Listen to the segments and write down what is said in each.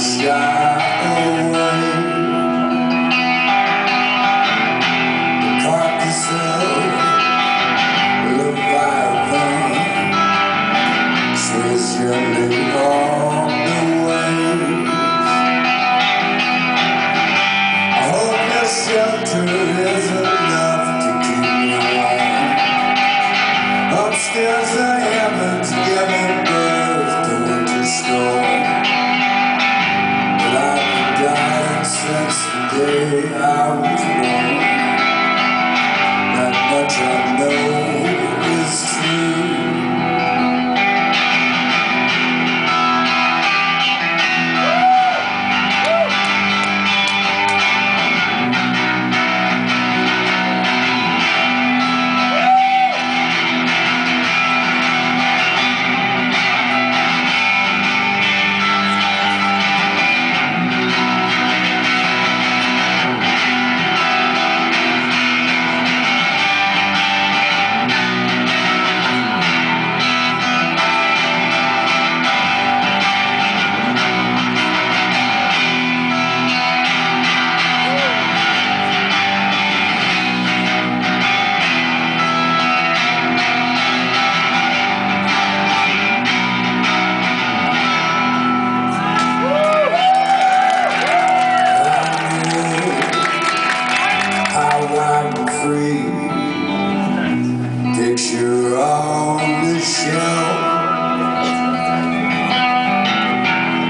shy away. The carcass of Leviathan sways gently on the waves. I hope your shelter is enough to keep me warm. Upstairs the heavens giving birth to winter storm. But I've been dying since the day I was born. Not much I know is true. Picture on the shelf.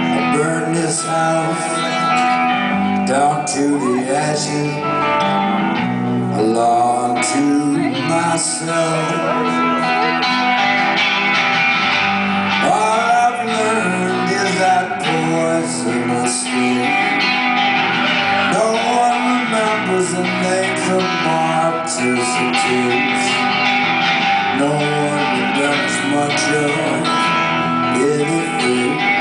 I burned this house down to the ashes. I lied to myself. All I've learned is that poisonous thing. No one remembers the names of martyrs and kings. No one remembers much of anything.